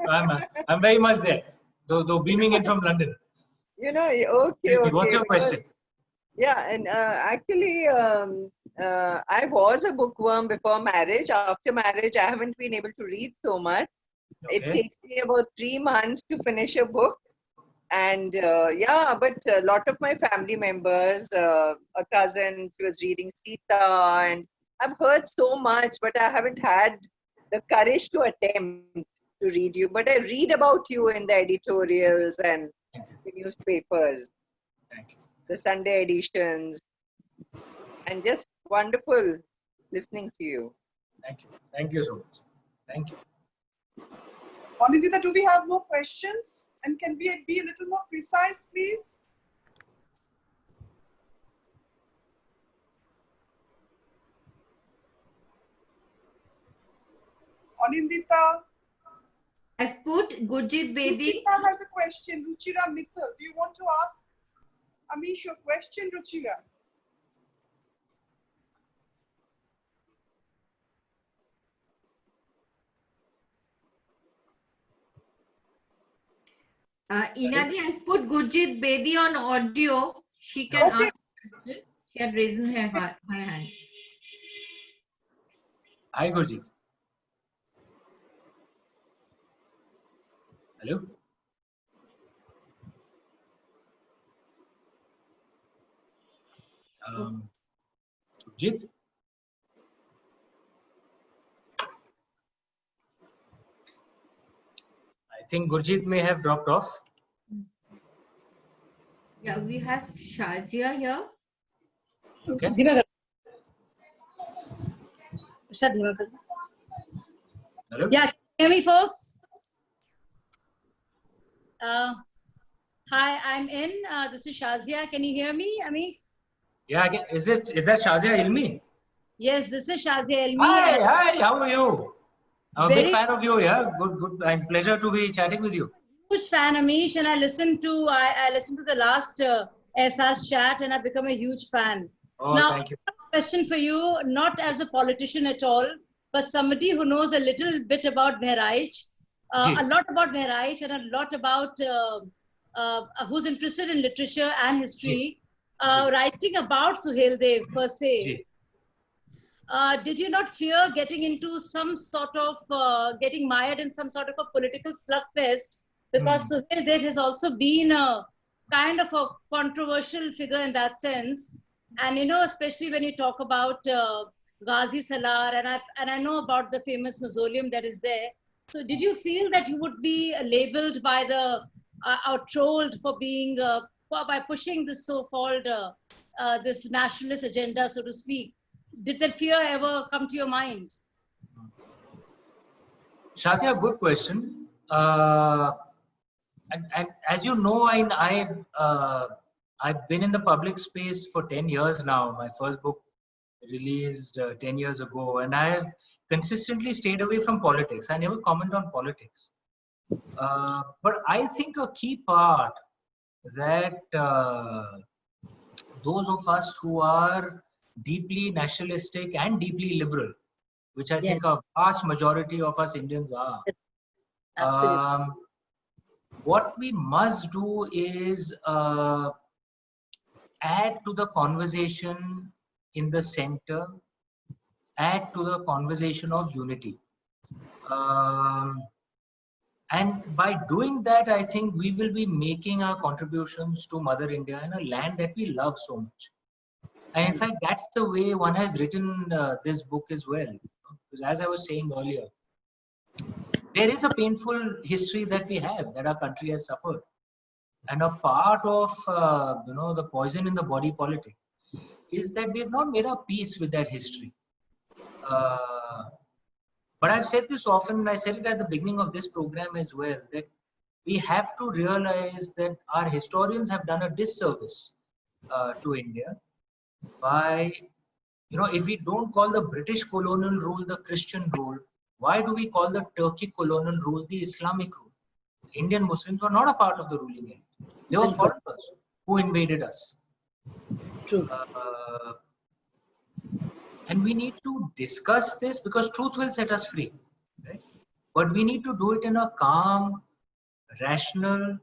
I'm very much there. Though beaming in from London. You know, okay. What's your question? Yeah, and actually, I was a bookworm before marriage. After marriage, I haven't been able to read so much. Okay. It takes me about 3 months to finish a book. And yeah, but a lot of my family members, a cousin, she was reading Sita, and I've heard so much, but I haven't had the courage to attempt to read you. But I read about you in the editorials and Thank you. the newspapers, Thank you. the Sunday editions, and just wonderful listening to you. Thank you. Thank you so much. Thank you. Anindita, do we have more questions? And can we be a little more precise, please? Anindita, I've put Gurjit Bedi. Ruchira has a question. Ruchira Mittal, do you want to ask Amish your question, Ruchira? Inadi, I've put Gurjit Bedi on audio. She can Okay. ask a question. She had raised her hand. Hi, Gurjit. Hello. Gurjit. I think Gurjit may have dropped off. Yeah, we have Shazia here. Okay. Hello. Yeah, can you hear me, folks? Hi, I'm in. This is Shazia. Can you hear me, Amish? Yeah. Is that Shazia Ilmi? Yes, this is Shazia Elmi. Hi. How are you? I'm a big Very- fan of you. Yeah. Good. And pleasure to be chatting with you. Huge fan, Amish, and I listened to the last SR's chat, and I've become a huge fan. Oh, Now, thank you. I have a question for you, not as a politician at all, but somebody who knows a little bit about Behraich, Ji. a lot about Behraich, and a lot about who's interested in literature and history, writing about Suhail Dev per se. Ji. Did you not fear getting into some sort of getting mired in some sort of a political slugfest? Because Suhail Dev has also been a kind of a controversial figure in that sense. And you know, especially when you talk about Ghazi Salar, and I know about the famous mausoleum that is there. So did you feel that you would be labeled by the or trolled for being by pushing this so-called this nationalist agenda, so to speak? Did that fear ever come to your mind? Shazia, good question. And as you know, I've been in the public space for 10 years now. My first book released 10 years ago, and I have consistently stayed away from politics. I never comment on politics. But I think a key part that those of us who are deeply nationalistic and deeply liberal, which I think a vast majority of us Indians are, Absolutely. what we must do is add to the conversation in the center, add to the conversation of unity. And by doing that, I think we will be making our contributions to Mother India in a land that we love so much. And in fact, that's the way one has written this book as well. Because as I was saying earlier, there is a painful history that we have, that our country has suffered. And a part of the poison in the body politic is that we have not made our peace with that history. But I've said this often, and I said it at the beginning of this program as well, that we have to realize that our historians have done a disservice to India by, if we don't call the British colonial rule the Christian rule, why do we call the Turkic colonial rule the Islamic rule? Indian Muslims were not a part of the ruling elite. They were foreigners who invaded us. True. And we need to discuss this because truth will set us free. Right? But we need to do it in a calm, rational,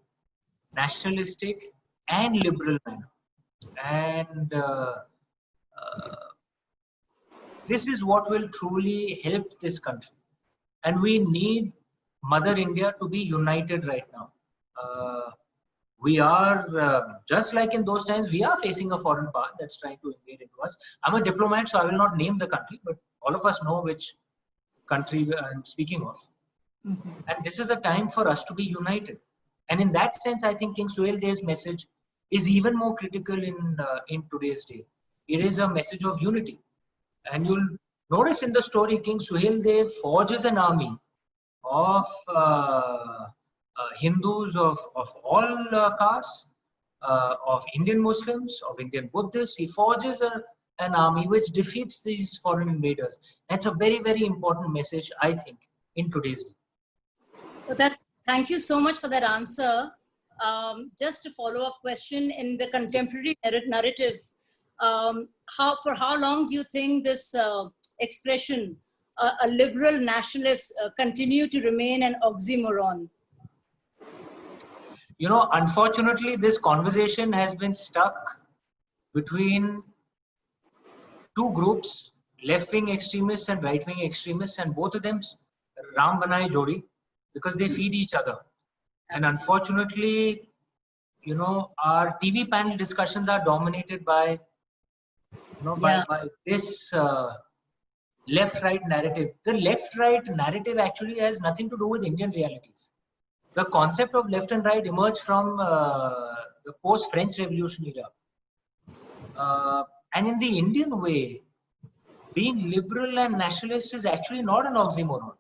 nationalistic, and liberal manner. And this is what will truly help this country. And we need Mother India to be united right now. We are, just like in those times, we are facing a foreign power that's trying to invade into us. I'm a diplomat, so I will not name the country, but all of us know which country I'm speaking of. And this is a time for us to be united. And in that sense, I think King Suhail Dev's message is even more critical in today's day. It is a message of unity. And you'll notice in the story, King Suhail Dev forges an army of Hindus of all castes, of Indian Muslims, of Indian Buddhists. He forges an army which defeats these foreign invaders. That's a very, very important message, I think, in today's day. So thank you so much for that answer. Just a follow-up question in the contemporary narrative. For how long do you think this expression, a liberal nationalist, continue to remain an oxymoron? You know, unfortunately, this conversation has been stuck between two groups, left-wing extremists and right-wing extremists, and both of them Ram Banai Jodi, because they feed each other. And unfortunately, you know, our TV panel discussions are dominated by, you know, by this left-right narrative. The left-right narrative actually has nothing to do with Indian realities. The concept of left and right emerged from the post-French Revolution era. And in the Indian way, being liberal and nationalist is actually not an oxymoron.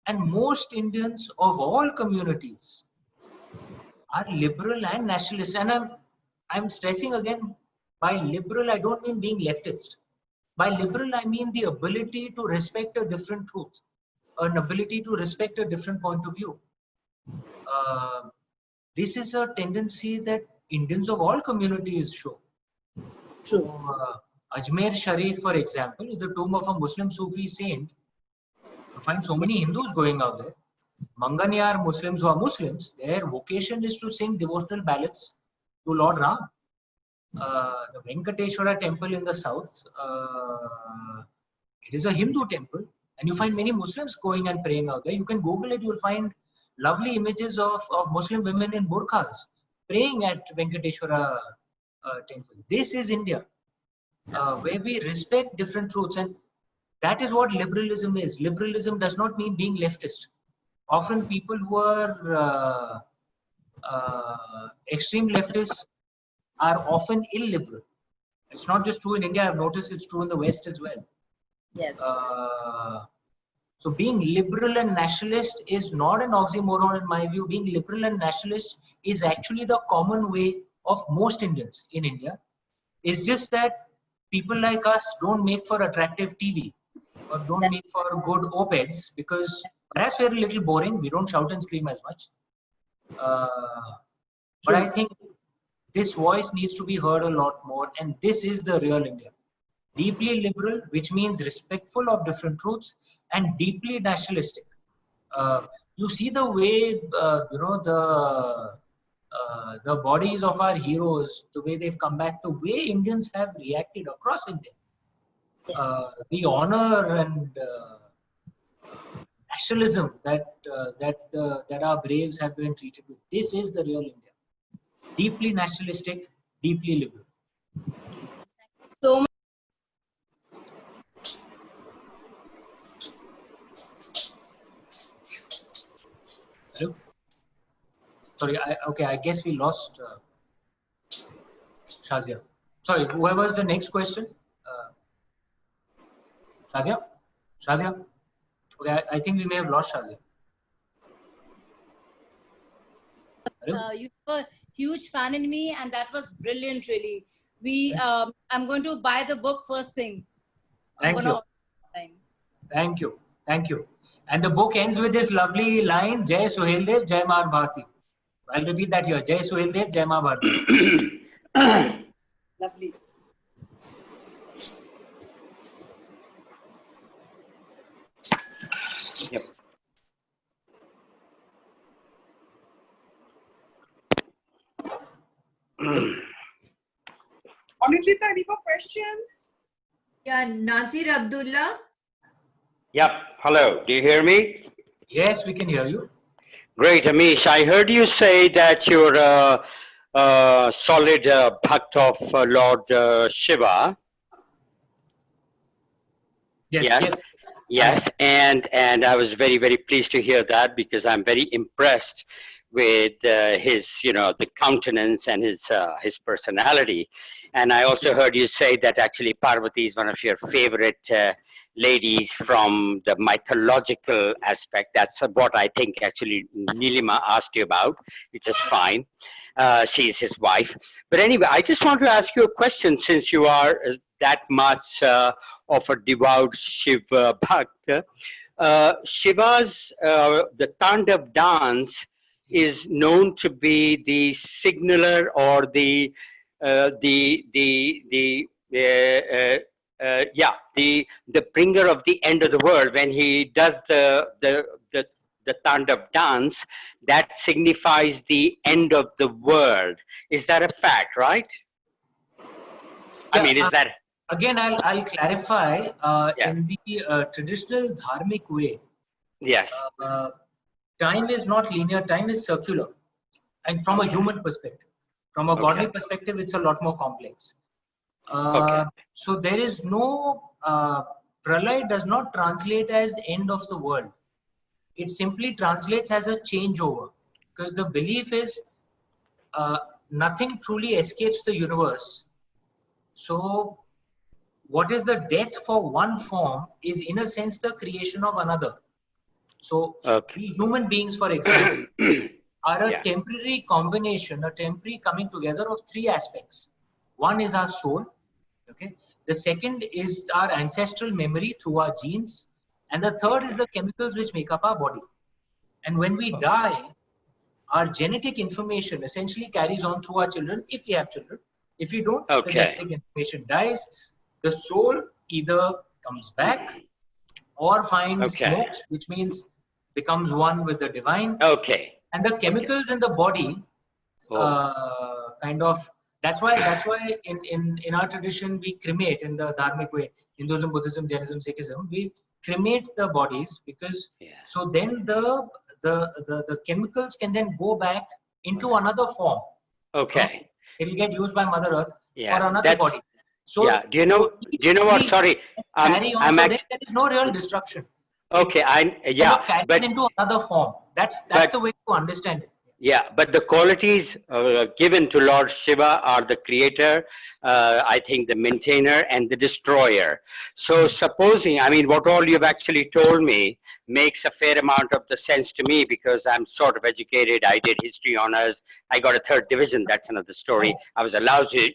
And most Indians of all communities are liberal and nationalist. And I'm stressing again, by liberal, I don't mean being leftist. By liberal, I mean the ability to respect a different truth, an ability to respect a different point of view. This is a tendency that Indians of all communities show. True. Ajmer Sharif, for example, is the tomb of a Muslim Sufi saint. You find so many Hindus going out there. Manganyar Muslims who are Muslims, their vocation is to sing devotional ballads to Lord Ram. The Venkateshwara temple in the south, it is a Hindu temple, and you find many Muslims going and praying out there. You can Google it, you will find lovely images of Muslim women in burqas praying at Venkateshwara temple. This is India, where we respect different truths, and that is what liberalism is. Liberalism does not mean being leftist. Often people who are extreme leftists are often illiberal. It's not just true in India, I've noticed it's true in the West as well. Yes. So being liberal and nationalist is not an oxymoron in my view. Being liberal and nationalist is actually the common way of most Indians in India. It's just that people like us don't make for attractive TV or don't make for good op-eds because perhaps we're a little boring. We don't shout and scream as much. But I think this voice needs to be heard a lot more, and this is the real India. Deeply liberal, which means respectful of different truths, and deeply nationalistic. You see the way, you know, the bodies of our heroes, the way they've come back, the way Indians have reacted across India. Yes. The honor and nationalism that our braves have been treated with. This is the real India. Deeply nationalistic, deeply liberal. So much. Hello? Sorry, I guess we lost Shazia. Sorry, whoever's the next question? Shazia? Shazia? Okay, I think we may have lost Shazia. You were a huge fan in me, and that was brilliant, really. I'm going to buy the book first thing. Thank you. Thank you. Thank you. And the book ends with this lovely line, Jai Suhail Dev, Jai Ma Bharati. I'll repeat that here. Jai Suhail Dev, Jai Ma Bharati. Lovely. Yep. Anindita, any more questions? Yeah, Nasir Abdullah. Yep. Hello. Do you hear me? Yes, we can hear you. Great, Amish. I heard you say that you're a solid bhakt of Lord Shiva. Yes, Yes, yes, I am. yes, and I was very very pleased to hear that because I'm very impressed with his the countenance and his personality, and I also heard you say that actually Parvati is one of your favorite ladies from the mythological aspect. That's what I think actually Nilima asked you about, which is fine. She's his wife, but anyway, I just want to ask you a question since you are that much. Of a devout Shiva Bhakt. Shiva's the Tandav dance is known to be the signaler or the bringer of the end of the world when he does the Tandav dance that signifies the end of the world. Is that a fact, right? I Yeah. mean, is that Again, I'll clarify. yeah? In the traditional dharmic way, Yes. uh, time is not linear. Time is circular, and from a human perspective, from a godly Okay. perspective, it's a lot more complex. Okay. So there is no pralay does not translate as end of the world. It simply translates as a changeover, because the belief is uh, nothing truly escapes the universe. So what is the death for one form is in a sense the creation of another. So Okay. we human beings, for example, are a Yeah. temporary combination, a temporary coming together of three aspects. One is our soul, okay. The second is our ancestral memory through our genes, and the third is the chemicals which make up our body. And when we die, our genetic information essentially carries on through our children if we have children. If we don't, the Okay. genetic information dies. The soul either comes back or finds Okay. moksha, which means becomes one with the divine. Okay. And the chemicals in the body Oh. kind of that's why in our tradition we cremate in the dharmic way. Hinduism, Buddhism, Jainism, Sikhism, we cremate the bodies because Yeah. so then the chemicals can then go back into another form. Okay. It will get used by Mother Earth for Yeah. another That's body. So yeah. Do you know? so Do each you know what? tree Sorry. carry on. I'm So then act. there is no real destruction. Okay. I Kind yeah. of carries But into another form. That's but the way to understand it. yeah. But the qualities given to Lord Shiva are the creator. I think the maintainer and the destroyer. So supposing, I mean, what all you've actually told me makes a fair amount of the sense to me because I'm sort of educated. I did history honors. I got a third division. That's another story. Nice. I was a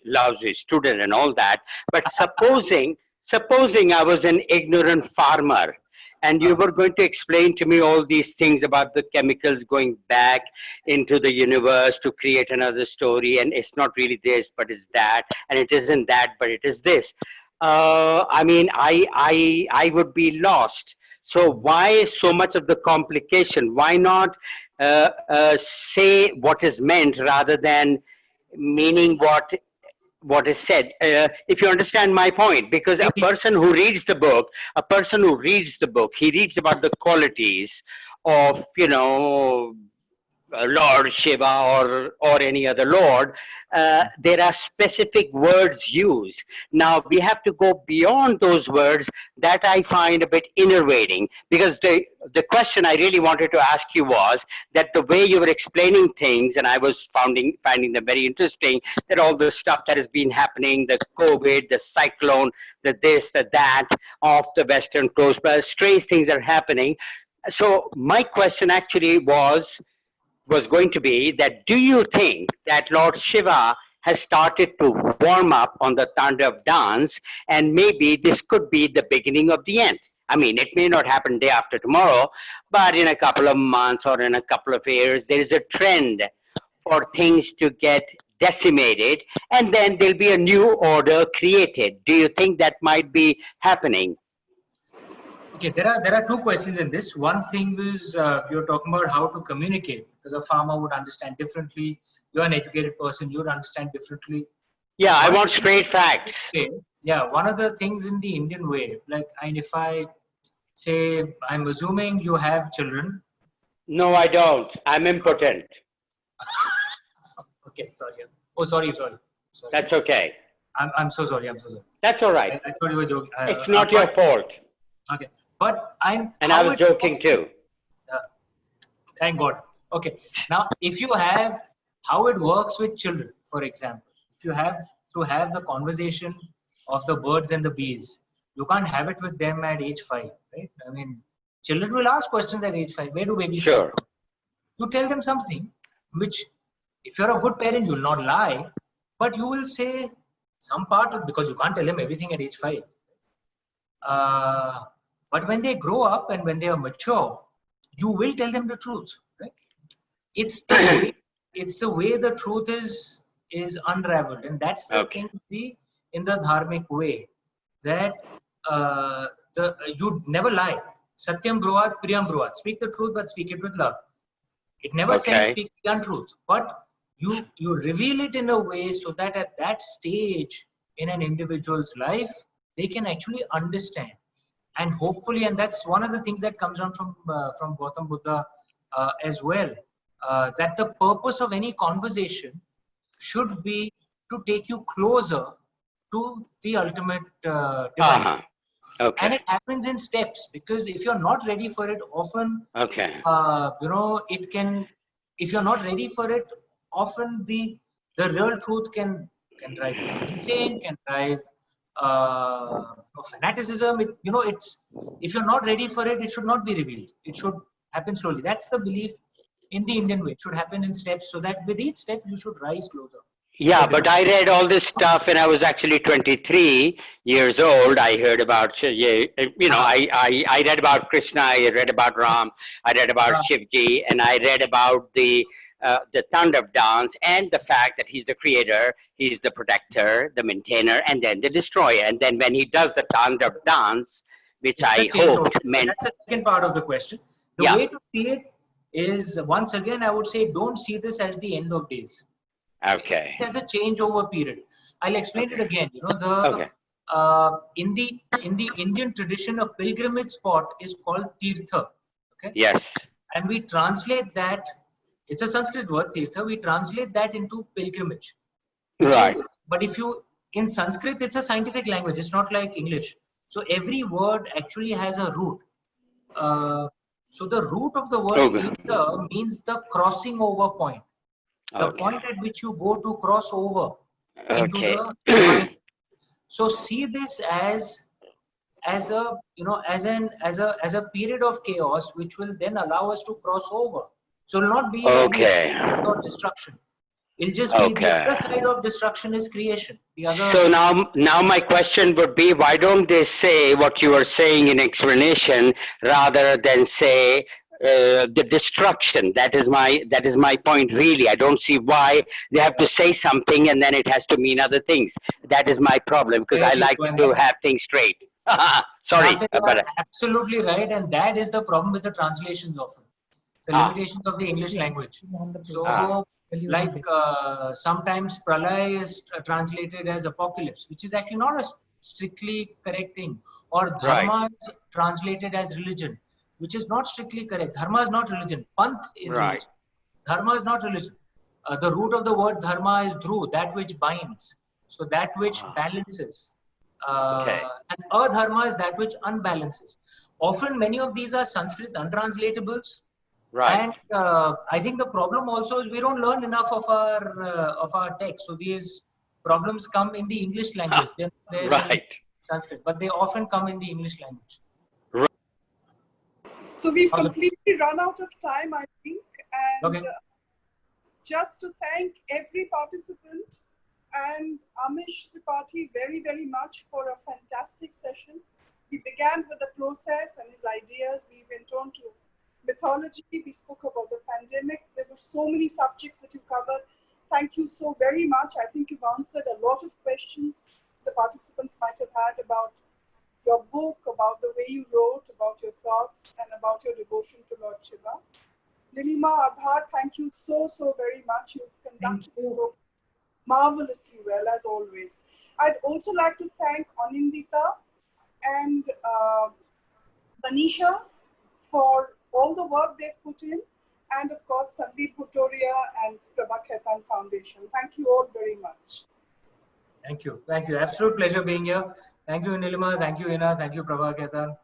lousy student and all that. But supposing I was an ignorant farmer and you were going to explain to me all these things about the chemicals going back into the universe to create another story, and it's not really this but it's that, and it isn't that but it is this. I mean, I would be lost. So why so much of the complication? Why not say what is meant rather than meaning what is said? If you understand my point, because a person who reads the book, he reads about the qualities of Lord Shiva or any other Lord. There are specific words used. Now we have to go beyond those words. That I find a bit innervating, because the question I really wanted to ask you was that the way you were explaining things, and I was finding them very interesting. That all the stuff that has been happening, the COVID, the cyclone, the this, the that, of the Western coast, but strange things are happening. So my question actually was going to be that, do you think that Lord Shiva has started to warm up on the Tandav dance, and maybe this could be the beginning of the end? I mean, it may not happen day after tomorrow, but in a couple of months or in a couple of years, there is a trend for things to get decimated, and then there'll be a new order created. Do you think that might be happening? Okay, there are two questions in this. One thing is you're talking about how to communicate, because a farmer would understand differently. You're an educated person, you would understand differently. Yeah, I One want of the straight facts. yeah, one of the things in the Indian way, like, and if I say, I'm assuming you have children, No, I don't. I'm impotent. Okay, sorry. Oh, sorry. That's okay. I'm so sorry. I'm so sorry. That's all right. I thought you were joking. It's not your fault. Okay, but And I how was it joking works- too. Thank God. Okay, now if you have how it works with children, for example, if you have to have the conversation of the birds and the bees, you can't have it with them at age 5, right? I mean, children will ask questions at age 5. Where do babies come Sure. from? You tell them something which, if you're a good parent, you'll not lie, but you will say some part of, because you can't tell them everything at age 5. But when they grow up and when they are mature, you will tell them the truth, right? It's the way, it's the way the truth is unraveled, and that's the Okay. thing in the dharmic way, that you never lie. Satyam bruvat, priyam bruvat. Speak the truth, but speak it with love. It never says Okay. speak the untruth, but you reveal it in a way so that at that stage in an individual's life, they can actually understand. And hopefully, and that's one of the things that comes down from Gautam Buddha as well, that the purpose of any conversation should be to take you closer to the ultimate divine. Uh-huh. And Okay. it happens in steps, because if you're not ready for it, often Okay. it can, if you're not ready for it, often the real truth can drive you insane, can drive fanaticism. It's, if you're not ready for it, it should not be revealed. It should happen slowly. That's the belief in the Indian way. It should happen in steps, so that with each step you should rise closer. Yeah, but I read all this stuff when I was actually 23 years old. I heard about, I read about Krishna, I read about Ram, I read about Shivji, and I read about the Tandav dance and the fact that he's the creator, he's the protector, the maintainer, and then the destroyer. And then when he does the Tandav dance, which It's the I change hoped over. meant, That's the second part of the question. The Yeah. way to see it is, once again, I would say, don't see this as the end of days. okay, There's a changeover period. I'll explain it again. okay, In the Indian tradition, a pilgrimage spot is called tirtha. Okay, yes, and we translate that. It's a Sanskrit word, tirtha. We translate that into pilgrimage. right, But if you, in Sanskrit, it's a scientific language. It's not like English. So every word actually has a root. So the root of the word Okay. tirtha means the crossing over point. The okay, point at which you go to cross over into okay. the divine. So see this as a as a period of chaos, which will then allow us to cross over. So it will not be that the Okay. end or destruction. It'll just be the Okay. other side of destruction is creation. The other. So now my question would be, why don't they say what you are saying in explanation rather than say the destruction? That is my point really. I don't see why they have to say something and then it has to mean other things. That is my problem, because I Very like true, and to have things straight. Sorry, Nasir, you are but absolutely right, and that is the problem with the translations often. The limitations of the English language. So, like sometimes pralay is translated as apocalypse, which is actually not a strictly correct thing. Or dharma is translated as religion, which is not strictly correct. Dharma is not religion. Panth is Right. religion. Dharma is not religion. The root of the word dharma is dhru, that which binds. So that which balances. Okay. And adharma is that which unbalances. Often many of these are Sanskrit untranslatables. right. And I think the problem also is we don't learn enough of our text. So these problems come in the English language. They're not there in Right. Sanskrit, but they often come in the English language. So we've Okay. completely run out of time, I think. And Okay. just to thank every participant and Amish Tripathi very, very much for a fantastic session. We began with the process and his ideas. We went on to mythology. We spoke about the pandemic. There were so many subjects that you covered. Thank you so very much. I think you've answered a lot of questions the participants might have had about your book, about the way you wrote, about your thoughts, and about your devotion to Lord Shiva. Nilima, Aadhar, thank you so, so very much. You've conducted your book marvelously well, as always. I'd also like to thank Anindita and Manisha for all the work they've put in. and of course Sandeep Bhutoria and Prabha Khaitan Foundation. Thank you all very much. Thank you. Thank you. Absolute pleasure being here. Thank you, Nilima. Thank you, Ina. Thank you, Prabha Khaitan.